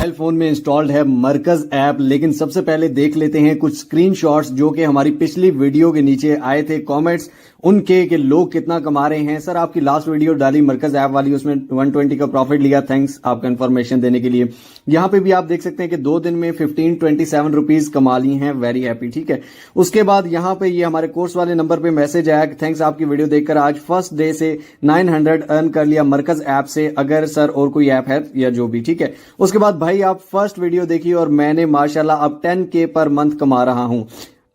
Mobile phone में installed है मरकज app, लेकिन सबसे पहले देख लेते हैं कुछ स्क्रीनशॉट्स जो कि हमारी पिछली वीडियो के नीचे आए थे कमेंट्स उनके कि लोग कितना कमा रहे हैं। सर आपकी लास्ट वीडियो डाली मरकज ऐप वाली, उसमें 120 का प्रॉफिट लिया, थैंक्स आपका इन्फॉर्मेशन देने के लिए। यहाँ पे भी आप देख सकते हैं कि 2 दिन में 1527 रुपीज कमा ली हैं, वेरी हैप्पी। ठीक है, उसके बाद यहाँ पे ये हमारे कोर्स वाले नंबर पे मैसेज आया कि थैंक्स आपकी वीडियो देखकर आज फर्स्ट डे से 900 अर्न कर लिया मरकज ऐप से, अगर सर और कोई ऐप है या जो भी। ठीक है, उसके बाद भाई आप फर्स्ट वीडियो देखी और मैंने माशाल्लाह अब 10K पर मंथ कमा रहा हूं।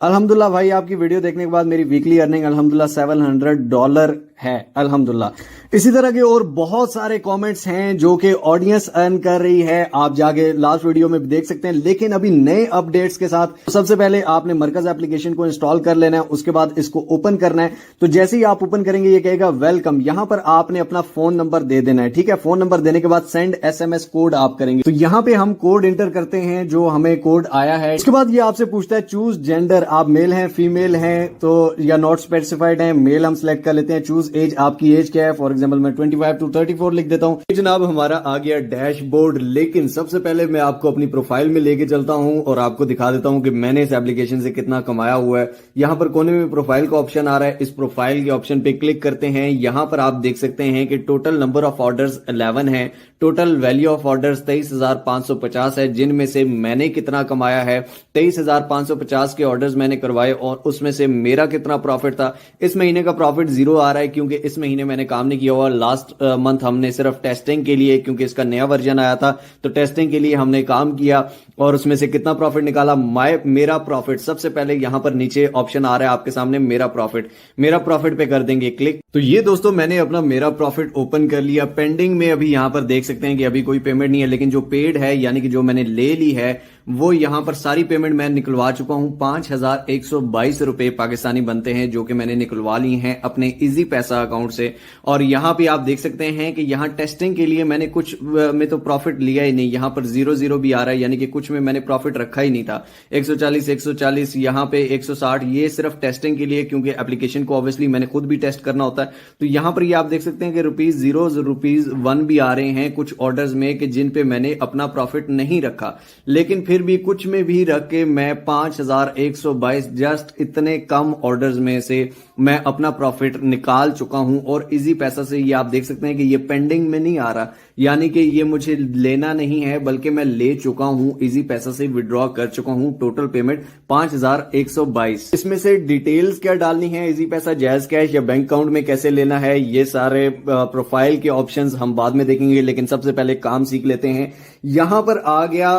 अल्हम्दुलिल्लाह भाई, आपकी वीडियो देखने के बाद मेरी वीकली अर्निंग अल्हम्दुलिल्लाह $700 है, अल्हम्दुलिल्लाह। इसी तरह के और बहुत सारे कमेंट्स हैं जो कि ऑडियंस अर्न कर रही है, आप जाके लास्ट वीडियो में देख सकते हैं। लेकिन अभी नए अपडेट्स के साथ सबसे पहले आपने मरकज एप्लीकेशन को इंस्टॉल कर लेना है, उसके बाद इसको ओपन करना है। तो जैसे ही आप ओपन करेंगे ये कहेगा वेलकम, यहां पर आपने अपना फोन नंबर दे देना है। ठीक है, फोन नंबर देने के बाद सेंड SMS कोड आप करेंगे, तो यहां पे हम कोड एंटर करते हैं जो हमें कोड आया है। उसके बाद ये आपसे पूछता है चूज जेंडर, आप मेल हैं फीमेल हैं तो या नॉट स्पेसिफाइड है, मेल हम सिलेक्ट कर लेते हैं। चूज एज, आपकी एज क्या है, फॉर एग्जांपल मैं 25 to 34 लिख देता हूं। जनाब हमारा आ गया डैशबोर्ड, लेकिन सबसे पहले मैं आपको अपनी प्रोफाइल में लेके चलता हूं और आपको दिखा देता हूं कि मैंने इस एप्लीकेशन से कितना कमाया हुआ है। यहां पर कोने में प्रोफाइल का ऑप्शन आ रहा है, इस प्रोफाइल के ऑप्शन पे क्लिक करते हैं। यहां पर आप देख सकते हैं कि टोटल नंबर ऑफ ऑर्डर्स 11 है, टोटल वैल्यू ऑफ ऑर्डर्स 23,550 है, जिनमें से मैंने कितना कमाया है 23,550 के ऑर्डर्स मैंने करवाए और उसमें से मेरा कितना प्रॉफिट था। इस महीने का प्रॉफिट 0 आ रहा है क्योंकि इस महीने मैंने काम नहीं किया हुआ। लास्ट मंथ हमने सिर्फ टेस्टिंग के लिए, क्योंकि इसका नया वर्जन आया था तो टेस्टिंग के लिए हमने काम किया और उसमें से कितना प्रॉफिट निकाला। मेरा प्रॉफिट, सबसे पहले यहां पर नीचे ऑप्शन आ रहा है आपके सामने मेरा प्रॉफिट पे कर देंगे क्लिक। तो ये दोस्तों मैंने अपना मेरा प्रॉफिट ओपन कर लिया। पेंडिंग में अभी यहां पर देख सकते हैं कि अभी कोई पेमेंट नहीं है, लेकिन जो पेड है यानी कि जो मैंने ले ली है वो यहां पर सारी पेमेंट मैं निकलवा चुका हूं। 5,122 रुपए पाकिस्तानी बनते हैं जो कि मैंने निकलवा ली हैं अपने इजी पैसा अकाउंट से। और यहां पे आप देख सकते हैं कि यहां टेस्टिंग के लिए मैंने कुछ में तो प्रॉफिट लिया ही नहीं, यहां पर 0 भी आ रहा है, यानी कि कुछ में मैंने प्रॉफिट रखा ही नहीं था। 140 यहां पे 160, ये सिर्फ टेस्टिंग के लिए, क्योंकि एप्लीकेशन को ऑब्वियसली मैंने खुद भी टेस्ट करना होता है। तो यहां पर ये आप देख सकते हैं कि ₹0 भी आ रहे हैं कुछ ऑर्डर्स में कि जिन पे मैंने अपना प्रॉफिट नहीं रखा, लेकिन फिर भी कुछ में भी रख के मैं 5,122 जस्ट इतने कम ऑर्डर्स में से मैं अपना प्रॉफिट निकाल चुका हूं। और इजी पैसा से ये आप देख सकते हैं कि ये पेंडिंग में नहीं आ रहा, यानी कि ये मुझे लेना नहीं है बल्कि मैं ले चुका हूं, इजी पैसा से विड्रॉ कर चुका हूं। Total payment 5,122। इसमें से डिटेल्स क्या डालनी है, इजी पैसा, जैज कैश या बैंक अकाउंट में कैसे लेना है, ये सारे प्रोफाइल के ऑप्शंस हम बाद में देखेंगे, लेकिन सबसे पहले काम सीख लेते हैं। यहां पर आ गया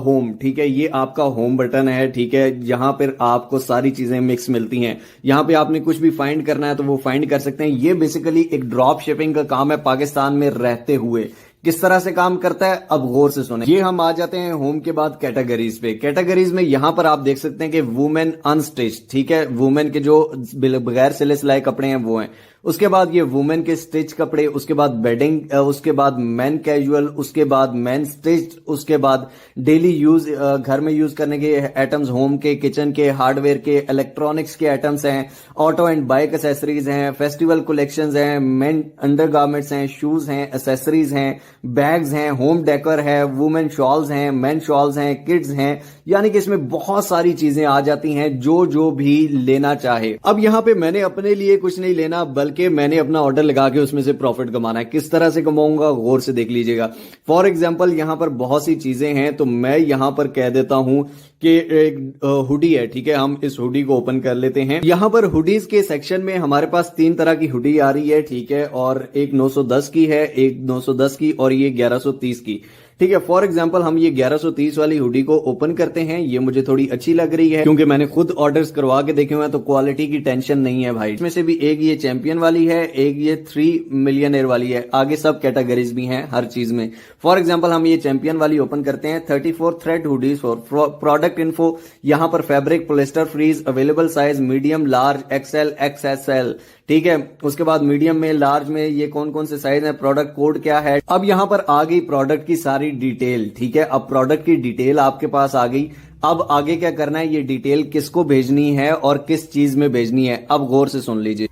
होम, ठीक है, ये आपका होम बटन है। ठीक है, यहां पर आपको सारी चीजें मिक्स मिलती हैं। यहां पे आपने कुछ भी फाइंड करना है तो वो फाइंड कर सकते हैं। ये बेसिकली एक ड्रॉप शिपिंग का काम है पाकिस्तान में रहते हुए। किस तरह से काम करता है अब गौर से सुने। ये हम आ जाते हैं होम के बाद कैटेगरीज पे। कैटेगरीज में यहां पर आप देख सकते हैं कि वुमेन अनस्टिच, ठीक है, वुमेन के जो बगैर सिले सिलाए कपड़े हैं वो हैं। उसके बाद ये वुमेन के स्टिच कपड़े, उसके बाद बेडिंग, उसके बाद मैन कैजुअल, उसके बाद मैन स्टिच, उसके बाद डेली यूज घर में यूज करने के आइटम्स, होम के, किचन के, हार्डवेयर के, इलेक्ट्रॉनिक्स के आइटम्स हैं, ऑटो एंड बाइक एसेसरीज हैं, फेस्टिवल कलेक्शंस हैं, मेन अंडरगारमेंट्स हैं, शूज हैं, एसेसरीज हैं, बैग्स हैं, होम डेकोर है, वुमेन शॉल्स हैं, मेन शॉल्स हैं, किड्स हैं, यानी कि इसमें बहुत सारी चीजें आ जाती हैं जो भी लेना चाहे। अब यहां पे मैंने अपने लिए कुछ नहीं लेना बल्कि मैंने अपना ऑर्डर लगा के उसमें से प्रॉफिट कमाना है। किस तरह से कमाऊंगा गौर से देख लीजिएगा। फॉर एग्जांपल यहां पर बहुत सी चीजें हैं, तो मैं यहां पर कह देता हूं कि एक हुडी है, ठीक है, हम इस हुडी को ओपन कर लेते हैं। यहां पर हुडीज के सेक्शन में हमारे पास 3 तरह की हुडी आ रही है, ठीक है, और एक 910 की है, एक 910 की और ये 1130 की। ठीक है, फॉर एग्जांपल हम ये 1130 वाली हुडी को ओपन करते हैं। ये मुझे थोड़ी अच्छी लग रही है क्योंकि मैंने खुद ऑर्डर्स करवा के देखे हुए हैं, तो क्वालिटी की टेंशन नहीं है भाई। इसमें से भी एक ये चैंपियन वाली है, एक ये 3 मिलियनेयर वाली है, आगे सब कैटेगरीज भी हैं हर चीज में। फॉर एग्जांपल हम ये चैंपियन वाली ओपन करते हैं। 34 thread hoodies for product info, यहां पर fabric polyester freeze, available size medium, large, XL, XXL। ठीक है, उसके बाद मीडियम में, लार्ज में ये कौन कौन से साइज है, प्रोडक्ट कोड क्या है। अब यहां पर आ गई प्रोडक्ट की सारी डिटेल। ठीक है, अब प्रोडक्ट की डिटेल आपके पास आ गई। अब आगे क्या करना है, ये डिटेल किसको भेजनी है और किस चीज में भेजनी है, अब गौर से सुन लीजिए।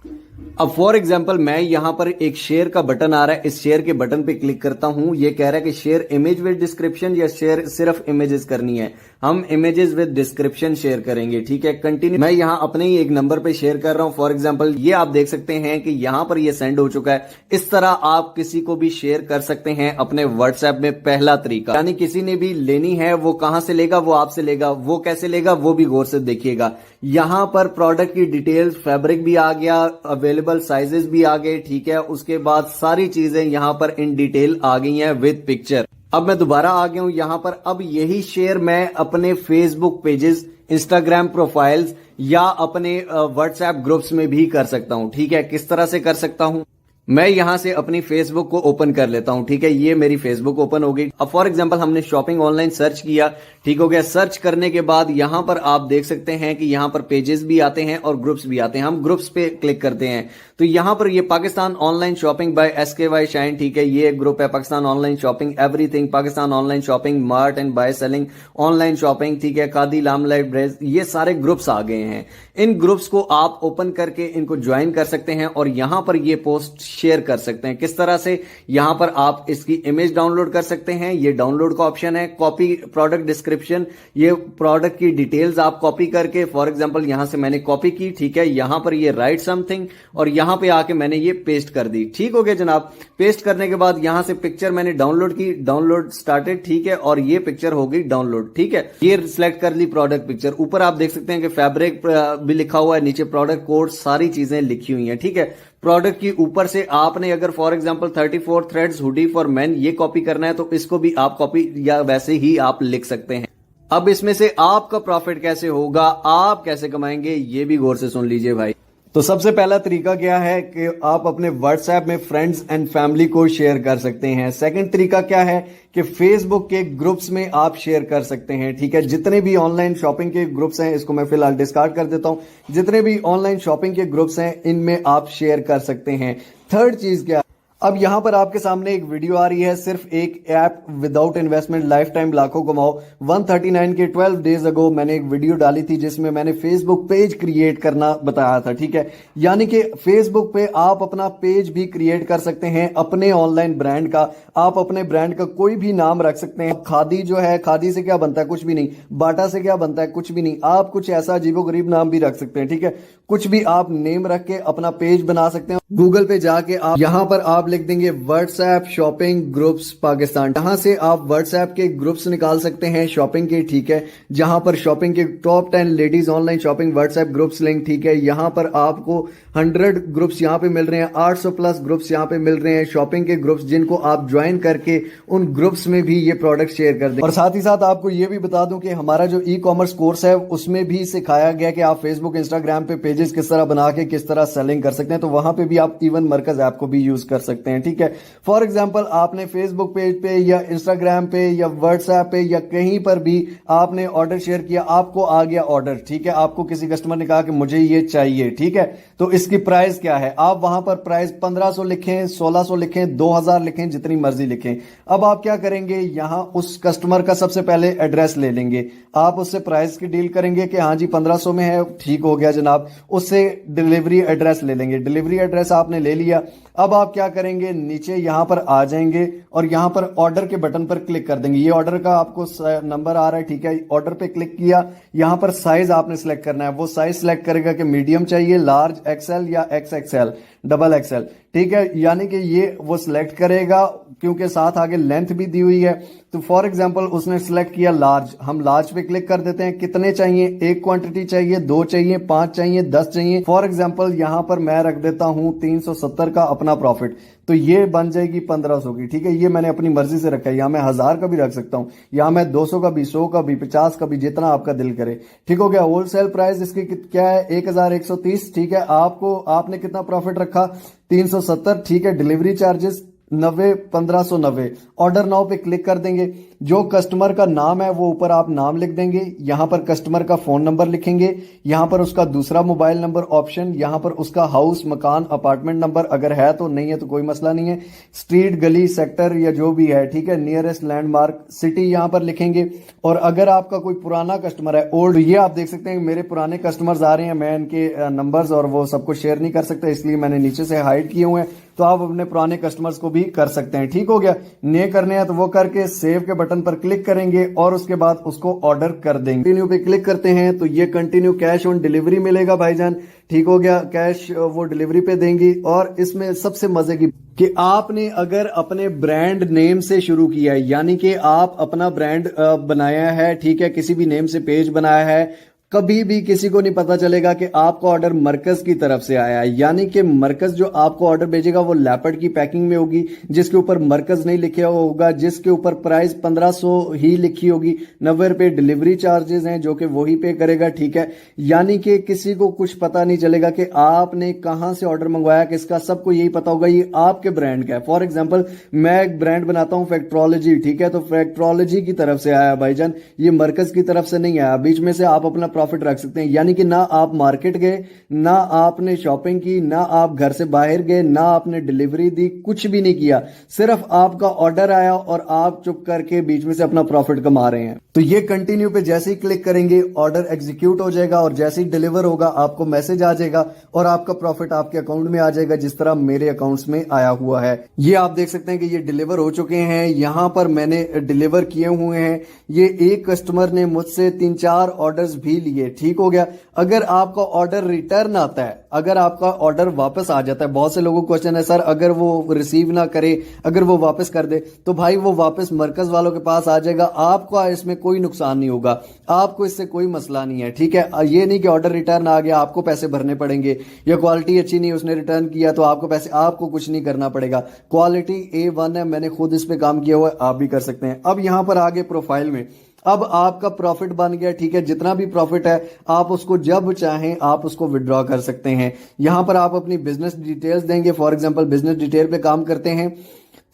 अब फॉर एग्जाम्पल मैं यहां पर एक शेयर का बटन आ रहा है, इस शेयर के बटन पे क्लिक करता हूं। ये कह रहा है कि शेयर इमेज विद डिस्क्रिप्शन या शेयर सिर्फ इमेजेस करनी है। हम इमेजेस विद डिस्क्रिप्शन शेयर करेंगे, ठीक है। कंटिन्यू। मैं यहां अपने ही एक नंबर पे शेयर कर रहा हूं। फॉर एग्जाम्पल ये आप देख सकते हैं कि यहां पर ये सेंड हो चुका है। इस तरह आप किसी को भी शेयर कर सकते हैं अपने व्हाट्सएप में। पहला तरीका, यानी किसी ने भी लेनी है वो कहां से लेगा, वो आपसे लेगा। वो कैसे लेगा वो भी गौर से देखिएगा। यहां पर प्रोडक्ट की डिटेल्स, फैब्रिक भी आ गया, अवेलेबल साइजेस भी आ गए, ठीक है। उसके बाद सारी चीजें यहां पर इन डिटेल आ गई हैं विद पिक्चर। अब मैं दोबारा आ गया हूं यहां पर। अब यही शेयर मैं अपने फेसबुक पेजेस, इंस्टाग्राम प्रोफाइल्स या अपने व्हाट्सएप ग्रुप्स में भी कर सकता हूं, ठीक है। किस तरह से कर सकता हूं, मैं यहां से अपनी फेसबुक को ओपन कर लेता हूं, ठीक है। ये मेरी फेसबुक ओपन हो गई। अब फॉर एग्जांपल हमने शॉपिंग ऑनलाइन सर्च किया, ठीक हो गया। सर्च करने के बाद यहां पर आप देख सकते हैं कि यहां पर पेजेस भी आते हैं और ग्रुप्स भी आते हैं। हम ग्रुप्स पे क्लिक करते हैं तो यहां पर ये Pakistan online shopping by SKY shine, ठीक है। ये एक ग्रुप है, Pakistan online shopping everything, Pakistan online shopping, mart and buy selling, online shopping, ठीक है, खादी, लामलाइट ड्रेस, ये सारे ग्रुप्स आ गए हैं। इन ग्रुप्स को आप ओपन करके इनको ज्वाइन कर सकते हैं और यहां पर ये पोस्ट शेयर कर सकते हैं। किस तरह से, यहां पर आप इसकी इमेज डाउनलोड कर सकते हैं। ये डाउनलोड का ऑप्शन है। कॉपी प्रोडक्ट डिस्क्रिप्शन, ये प्रोडक्ट की डिटेल्स आप कॉपी करके, फॉर एग्जांपल यहां से मैंने कॉपी की, ठीक है। यहां पर ये राइट समथिंग और यहां पे आके मैंने ये पेस्ट कर दी, ठीक हो गया जनाब। पेस्ट करने के बाद यहां से पिक्चर मैंने डाउनलोड की, डाउनलोड स्टार्टेड, ठीक है। और ये पिक्चर हो गई डाउनलोड, ठीक है। ये सिलेक्ट कर ली प्रोडक्ट पिक्चर। ऊपर आप देख सकते हैं कि फैब्रिक भी लिखा हुआ है, नीचे प्रोडक्ट कोड, सारी चीजें लिखी हुई हैं, ठीक है। प्रोडक्ट की ऊपर से आपने अगर for example 34 threads hoodie for main ये कॉपी करना है तो इसको भी आप कॉपी या वैसे ही आप लिख सकते हैं। अब इसमें से आपका प्रॉफिट कैसे होगा, आप कैसे कमाएंगे, ये भी गौर से सुन लीजिए भाई। तो सबसे पहला तरीका क्या है कि आप अपने व्हाट्सएप में फ्रेंड्स एंड फैमिली को शेयर कर सकते हैं। सेकंड तरीका क्या है कि फेसबुक के ग्रुप्स में आप शेयर कर सकते हैं, ठीक है। जितने भी ऑनलाइन शॉपिंग के ग्रुप्स हैं, इसको मैं फिलहाल डिस्कार्ड कर देता हूं। जितने भी ऑनलाइन शॉपिंग के ग्रुप्स हैं इनमें आप शेयर कर सकते हैं। थर्ड चीज क्या, अब यहां पर आपके सामने एक वीडियो आ रही है, सिर्फ एक app without investment life time लाखों कमाओ 139 के 12 डेज अगो मैंने एक वीडियो डाली थी जिसमें मैंने फेसबुक पेज क्रिएट करना बताया था, ठीक है। यानी कि फेसबुक पे आप अपना पेज भी क्रिएट कर सकते हैं अपने ऑनलाइन ब्रांड का। आप अपने ब्रांड का कोई भी नाम रख सकते हैं। खादी जो है, खादी से क्या बनता है, कुछ भी नहीं। बाटा से क्या बनता है, कुछ भी नहीं। आप कुछ ऐसा अजीबोगरीब नाम भी रख सकते हैं, ठीक है। कुछ भी आप नेम रख के अपना पेज बना सकते हैं। गूगल पे जाके आप यहां पर आप लिख देंगे व्हाट्सएप शॉपिंग ग्रुप्स पाकिस्तान। यहां से आप व्हाट्सएप के ग्रुप्स निकाल सकते हैं शॉपिंग के, ठीक है। जहां पर शॉपिंग के top 10 ladies online shopping WhatsApp groups link, ठीक है। यहां पर आपको 100 ग्रुप्स यहां पे मिल रहे हैं, 800 प्लस ग्रुप्स यहां पे मिल रहे हैं शॉपिंग के ग्रुप्स, जिनको आप ज्वाइन करके उन ग्रुप्स में भी ये प्रोडक्ट शेयर कर दें। और साथ ही साथ आपको ये भी बता दूं कि हमारा जो ई-कॉमर्स कोर्स है उसमें भी सिखाया गया कि आप फेसबुक, इंस्टाग्राम पे पेजेस किस तरह बना के किस तरह सेलिंग कर सकते हैं। तो वहां पे भी आप इवन मरकज ऐप को भी यूज कर सकते हैं, ठीक है। फॉर एग्जांपल आपने फेसबुक पेज पे या इंस्टाग्राम पे या व्हाट्सएप पे या कहीं पर भी आपने ऑर्डर शेयर किया, आपको आ गया ऑर्डर, ठीक है। आपको किसी कस्टमर ने कहा कि मुझे ये चाहिए, ठीक है। तो इसकी प्राइस क्या है, आप वहां पर प्राइस 1500 लिखें, 1600 लिखें, 2000 लिखें, जितनी मर्जी लिखें। अब आप क्या करेंगे, यहां उस कस्टमर का सबसे पहले एड्रेस ले लेंगे। आप उससे प्राइस की डील करेंगे कि हाँ जी 1500 में है, ठीक हो गया जनाब। उससे डिलीवरी एड्रेस ले लेंगे। डिलीवरी एड्रेस आपने ले लिया। अब आप क्या करेंगे, नीचे यहां पर आ जाएंगे और यहां पर ऑर्डर के बटन पर क्लिक कर देंगे। ये ऑर्डर का आपको नंबर आ रहा है, ठीक है। ऑर्डर पे क्लिक किया, यहां पर साइज आपने सिलेक्ट करना है। वो साइज सिलेक्ट करेगा कि मीडियम चाहिए, लार्ज, एक्सएल या XXL, डबल एक्सएल, ठीक है। यानी कि ये वो सिलेक्ट करेगा क्योंकि साथ आगे लेंथ भी दी हुई है। तो फॉर एग्जांपल उसने सिलेक्ट किया लार्ज, हम लार्ज पे क्लिक कर देते हैं। कितने चाहिए, एक क्वांटिटी चाहिए, 2 चाहिए, 5 चाहिए, 10 चाहिए। फॉर एग्जांपल यहां पर मैं रख देता हूं 370 का अपना प्रॉफिट, तो ये बन जाएगी 1500 की, ठीक है। ये मैंने अपनी मर्जी से रखा है। यहां मैं 1000 का भी रख सकता हूं, यहां मैं 200 का भी, 100 का भी, 50 का भी, जितना आपका दिल करे, ठीक हो गया। होलसेल प्राइस इसकी क्या है, 1130, ठीक है। आपने कितना प्रॉफिट रखा, 370, ठीक है। Delivery charges 90 1590। ऑर्डर नाउ पे क्लिक कर देंगे। जो कस्टमर का नाम है वो ऊपर आप नाम लिख देंगे, यहाँ पर कस्टमर का फोन नंबर लिखेंगे, यहाँ पर उसका दूसरा मोबाइल नंबर ऑप्शन, यहाँ पर उसका हाउस मकान अपार्टमेंट नंबर अगर है तो, नहीं है तो कोई मसला नहीं है, स्ट्रीट गली सेक्टर या जो भी है, ठीक है, नियरेस्ट लैंडमार्क सिटी यहाँ पर लिखेंगे। और अगर आपका कोई पुराना कस्टमर है ओल्ड, ये आप देख सकते हैं मेरे पुराने कस्टमर्स आ रहे हैं, मैं इनके नंबर्स और वो सबको शेयर नहीं कर सकता इसलिए मैंने नीचे से हाइड किए हुए हैं, तो आप अपने पुराने कस्टमर्स को भी कर सकते हैं। ठीक हो गया, नए करने हैं तो वो करके सेव के बटन पर क्लिक करेंगे और उसके बाद उसको ऑर्डर कर देंगे। कंटिन्यू पे क्लिक करते हैं तो ये कंटिन्यू कैश ऑन डिलीवरी मिलेगा भाईजान। ठीक हो गया, कैश वो डिलीवरी पे देंगी। और इसमें सबसे मजे की कि आपने अगर अपने ब्रांड नेम से शुरू किया है, यानी कि आप अपना ब्रांड बनाया है, ठीक है, किसी भी नेम से पेज बनाया है, कभी भी किसी को नहीं पता चलेगा कि आपका ऑर्डर मरकज की तरफ से आया है। यानी कि मरकज जो आपको ऑर्डर भेजेगा वो लैपर्ड की पैकिंग में होगी, जिसके ऊपर मरकज नहीं लिखा होगा, जिसके ऊपर प्राइस 1500 ही लिखी होगी, 90 रुपए डिलीवरी चार्जेस हैं जो कि वही पे करेगा। ठीक है, यानी कि किसी को कुछ पता नहीं चलेगा कि आपने कहां से ऑर्डर मंगवाया, किसका, सबको यही पता होगा ये आपके ब्रांड का है। फॉर एग्जाम्पल मैं एक ब्रांड बनाता हूं फैक्ट्रोलॉजी, ठीक है, तो फैक्ट्रोलॉजी की तरफ से आया भाईजान, ये मरकज की तरफ से नहीं आया। बीच में से आप अपना प्रॉफिट रख सकते हैं, यानी कि ना आप मार्केट गए, ना आपने शॉपिंग की, ना आप घर से बाहर गए, ना आपने डिलीवरी दी, कुछ भी नहीं किया, सिर्फ आपका ऑर्डर आया और आप चुप करके बीच में से अपना प्रॉफिट कमा रहे हैं। तो ये कंटिन्यू पे जैसे ही क्लिक करेंगे ऑर्डर एग्जीक्यूट हो जाएगा और जैसे ही डिलीवर होगा आपको मैसेज आ जाएगा और आपका प्रॉफिट आपके अकाउंट में आ जाएगा, जिस तरह मेरे अकाउंट्स में आया हुआ है। ये आप देख सकते हैं कि ये डिलीवर हो चुके हैं, यहां पर मैंने डिलीवर किए हुए हैं। ये एक कस्टमर ने मुझसे 3-4 ऑर्डर्स भी लिए। ठीक हो गया, अगर आपका ऑर्डर रिटर्न आता है, अगर आपका ऑर्डर वापस आ जाता है, बहुत से लोगों को क्वेश्चन है सर अगर वो रिसीव ना करे, अगर वो वापस कर दे, तो भाई वो वापस मरकज वालों के पास आ जाएगा, आपका इसमें कोई नुकसान नहीं होगा, आपको इससे कोई मसला नहीं है। ठीक है, ये नहीं कि ऑर्डर रिटर्न आ गया आपको पैसे भरने पड़ेंगे, या क्वालिटी अच्छी नहीं उसने रिटर्न किया तो आपको पैसे, आपको कुछ नहीं करना पड़ेगा, क्वालिटी A1 है, मैंने खुद इस पे काम किया हुआ है, आप भी कर सकते हैं। अब यहां पर आगे प्रोफाइल में अब आपका प्रॉफिट बन गया। ठीक है, जितना भी प्रॉफिट है आप उसको जब चाहें आप उसको विड्रॉ कर सकते हैं। यहां पर आप अपनी बिजनेस डिटेल्स देंगे, फॉर एग्जांपल बिजनेस डिटेल पे काम करते हैं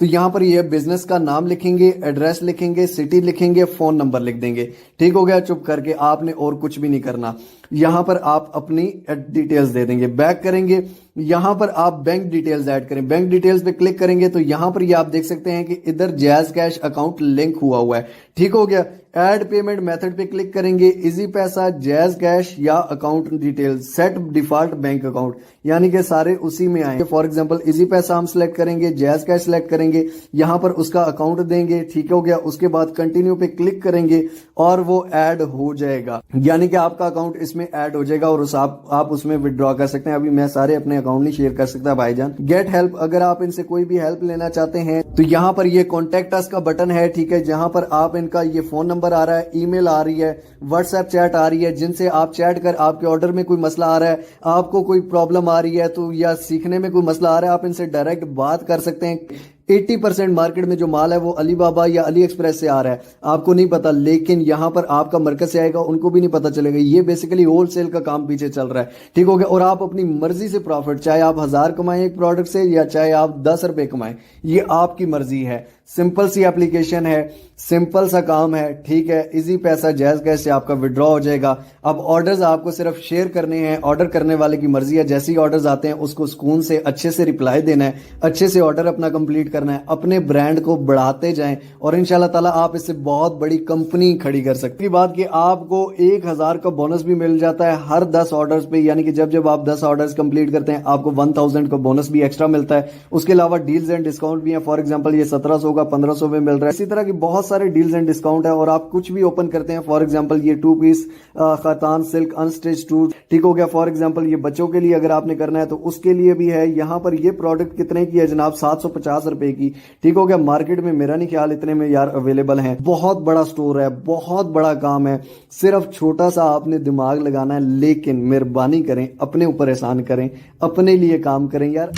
तो यहां पर ये बिजनेस का नाम लिखेंगे, एड्रेस लिखेंगे, सिटी लिखेंगे, फोन नंबर लिख देंगे। ठीक हो गया, चुप करके आपने और कुछ भी नहीं करना। यहां पर आप अपनी डिटेल्स दे देंगे, बैक करेंगे, यहां पर आप बैंक डिटेल्स ऐड करें, बैंक डिटेल्स पे क्लिक करेंगे तो यहां पर ये आप देख सकते हैं कि इधर जैज कैश अकाउंट लिंक हुआ है। ठीक हो गया, ऐड पेमेंट मेथड पे क्लिक करेंगे, इजी पैसा, जैज कैश या account details, set default bank account, यानी कि सारे उसी में आएंगे। फॉर एग्जांपल इजी पैसा हम सिलेक्ट करेंगे, जैज कैश सिलेक्ट करेंगे, यहां पर उसका अकाउंट देंगे। ठीक हो गया, उसके बाद कंटिन्यू पे क्लिक करेंगे और वो ऐड हो जाएगा, यानी कि आपका अकाउंट इसमें ऐड हो जाएगा और आप उसमें विड्रॉ कर सकते हैं। अभी मैं सारे अपने अकाउंट नहीं शेयर कर सकता भाईजान। गेट हेल्प, अगर आप इनसे कोई भी हेल्प लेना चाहते हैं तो यहां पर ये कॉन्टेक्ट अस का बटन है। ठीक है, जहां पर आप इनका ये फोन नंबर आ रहा है, ईमेल आ रही है, व्हाट्सएप चैट आ रही है, जिनसे आप चैट कर आपके ऑर्डर में कोई मसला आ रहा है, आपको कोई प्रॉब्लम आ रही है तो, या सीखने में कोई मसला आ रहा है, आप इनसे डायरेक्ट बात कर सकते हैं। 80% मार्केट में जो माल है वो अलीबाबा या अली एक्सप्रेस से आ रहा है, आपको नहीं पता, लेकिन यहां पर आपका मरकज से आएगा, उनको भी नहीं पता चलेगा। ये बेसिकली होलसेल का काम पीछे चल रहा है। ठीक हो गया, और आप अपनी मर्जी से प्रॉफिट, चाहे आप 1000 कमाएं एक प्रोडक्ट से या चाहे आप 10 रुपए कमाएं, ये आपकी मर्जी है। सिंपल सी एप्लीकेशन है, सिंपल सा काम है। ठीक है, इजी पैसा, जैज कैश से आपका विड्रॉ हो जाएगा। अब ऑर्डर्स आपको सिर्फ शेयर करने हैं, ऑर्डर करने वाले की मर्जी है, जैसे ही ऑर्डर्स आते हैं उसको सुकून से अच्छे से रिप्लाई देना है, अच्छे से ऑर्डर अपना कंप्लीट करना है, अपने ब्रांड को बढ़ाते जाएं और इंशाल्लाह ताला आप इससे बहुत बड़ी कंपनी खड़ी कर सकते हैं। बात कि आपको 1000 का बोनस भी मिल जाता है हर 10 ऑर्डर्स पे, यानी कि जब जब आप 10 ऑर्डर्स कंप्लीट करते हैं आपको 1000 का बोनस भी एक्स्ट्रा मिलता है। उसके अलावा डील्स एंड डिस्काउंट भी है, फॉर एग्जाम्पल ये 1700 का 1500 में मिल रहा है। इसी तरह की बहुत सारे डील्स एंड डिस्काउंट है और आप कुछ भी ओपन करते हैं, फॉर एग्जांपल ये 2 पीस खतान सिल्क अनस्टिच 2, ठीक हो गया। फॉर एग्जांपल ये बच्चों के लिए अगर आपने करना है तो उसके लिए भी है। यहां पर ये प्रोडक्ट कितने की है जनाब, 750 रुपए की। ठीक हो गया, मार्केट में मेरा नहीं ख्याल इतने में यार अवेलेबल है। बहुत बड़ा स्टोर है, बहुत बड़ा काम है, सिर्फ छोटा सा आपने दिमाग लगाना है। लेकिन मेहरबानी करें, अपने ऊपर एहसान करें, अपने लिए काम करें यार।